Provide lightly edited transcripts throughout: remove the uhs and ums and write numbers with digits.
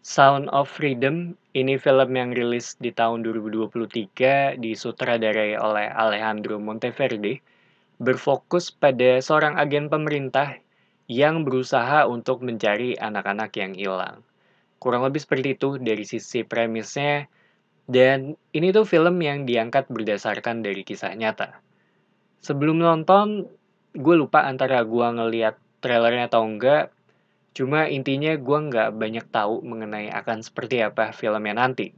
Sound of Freedom ini film yang rilis di tahun 2023 disutradarai oleh Alejandro Monteverde, berfokus pada seorang agen pemerintah yang berusaha untuk mencari anak-anak yang hilang. Kurang lebih seperti itu dari sisi premisnya, dan ini tuh film yang diangkat berdasarkan dari kisah nyata. Sebelum nonton, gue lupa antara gue ngeliat trailernya atau enggak. Cuma intinya gue nggak banyak tahu mengenai akan seperti apa filmnya nanti.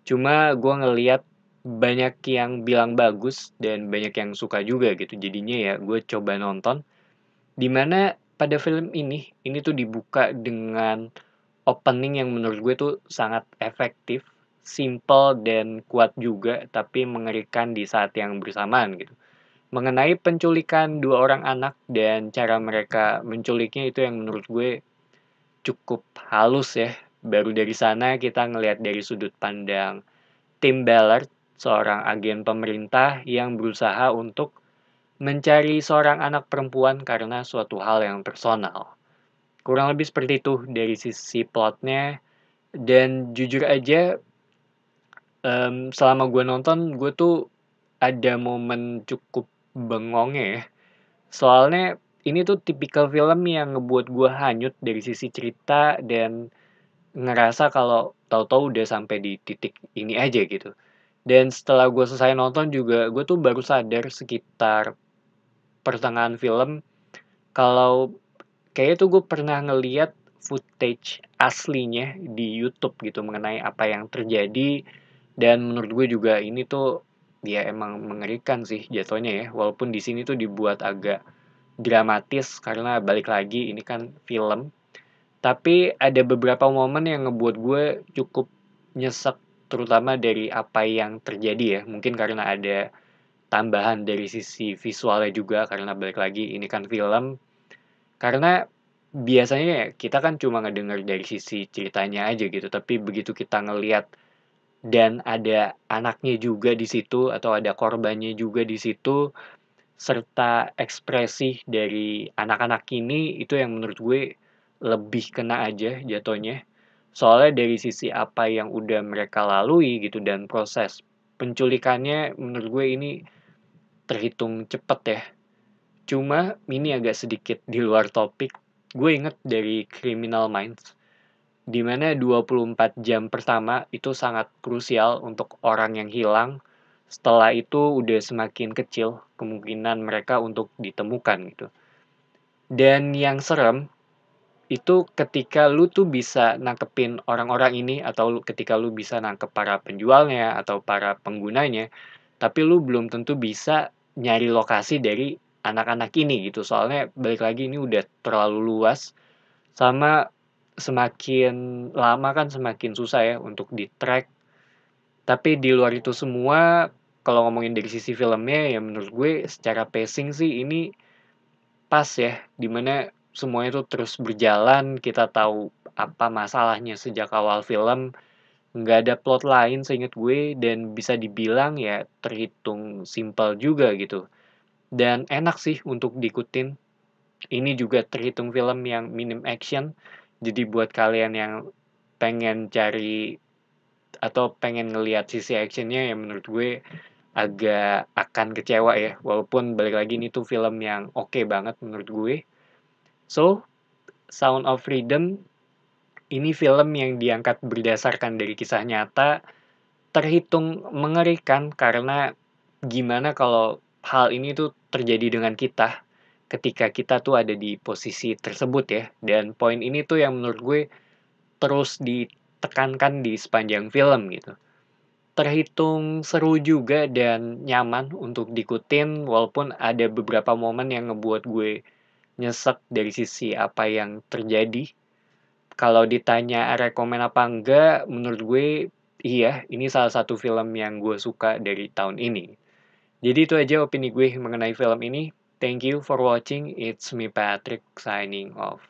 Cuma gue ngeliat banyak yang bilang bagus dan banyak yang suka juga gitu. Jadinya ya gue coba nonton. Dimana pada film ini tuh dibuka dengan opening yang menurut gue tuh sangat efektif, simple dan kuat juga, tapi mengerikan di saat yang bersamaan gitu. Mengenai penculikan dua orang anak dan cara mereka menculiknya itu yang menurut gue cukup halus ya. Baru dari sana kita ngelihat dari sudut pandang Tim Ballard, seorang agen pemerintah yang berusaha untuk mencari seorang anak perempuan karena suatu hal yang personal. Kurang lebih seperti itu dari sisi plotnya. Dan jujur aja, selama gue nonton, gue tuh ada momen cukup bengongnya ya. Soalnya ini tuh tipikal film yang ngebuat gue hanyut dari sisi cerita dan ngerasa kalau tahu-tahu udah sampai di titik ini aja gitu. Dan setelah gue selesai nonton juga, gue tuh baru sadar sekitar pertengahan film kalau kayaknya tuh gue pernah ngeliat footage aslinya di YouTube gitu mengenai apa yang terjadi, dan menurut gue juga ini tuh ya emang mengerikan sih jatuhnya ya. Walaupun di sini tuh dibuat agak dramatis karena balik lagi ini kan film. Tapi ada beberapa momen yang ngebuat gue cukup nyesek, terutama dari apa yang terjadi ya. Mungkin karena ada tambahan dari sisi visualnya juga, karena balik lagi ini kan film. Karena biasanya ya kita kan cuma ngedenger dari sisi ceritanya aja gitu, tapi begitu kita ngelihat dan ada anaknya juga di situ atau ada korbannya juga di situ, serta ekspresi dari anak-anak ini, itu yang menurut gue lebih kena aja jatuhnya. Soalnya dari sisi apa yang udah mereka lalui gitu dan proses penculikannya menurut gue ini terhitung cepet ya. Cuma ini agak sedikit di luar topik. Gue inget dari Criminal Minds, di mana 24 jam pertama itu sangat krusial untuk orang yang hilang. Setelah itu udah semakin kecil kemungkinan mereka untuk ditemukan gitu. Dan yang serem itu ketika lu tuh bisa nangkepin orang-orang ini, atau ketika lu bisa nangkep para penjualnya atau para penggunanya, tapi lu belum tentu bisa nyari lokasi dari anak-anak ini gitu. Soalnya balik lagi ini udah terlalu luas, sama semakin lama kan semakin susah ya untuk di-track. Tapi di luar itu semua, kalau ngomongin dari sisi filmnya ya menurut gue secara pacing sih ini pas ya, dimana semuanya tuh terus berjalan, kita tahu apa masalahnya sejak awal film, nggak ada plot lain seingat gue, dan bisa dibilang ya terhitung simpel juga gitu. Dan enak sih untuk diikutin. Ini juga terhitung film yang minim action, jadi buat kalian yang pengen cari atau pengen ngelihat sisi actionnya ya menurut gue agak akan kecewa ya. Walaupun balik lagi ini tuh film yang oke banget menurut gue. So, Sound of Freedom ini film yang diangkat berdasarkan dari kisah nyata, terhitung mengerikan karena gimana kalau hal ini tuh terjadi dengan kita ketika kita tuh ada di posisi tersebut ya. Dan poin ini tuh yang menurut gue terus ditekankan di sepanjang film gitu. Terhitung seru juga dan nyaman untuk diikutin, walaupun ada beberapa momen yang ngebuat gue nyesek dari sisi apa yang terjadi. Kalau ditanya rekomen apa enggak, menurut gue iya, ini salah satu film yang gue suka dari tahun ini. Jadi itu aja opini gue mengenai film ini. Thank you for watching. It's me Patrick signing off.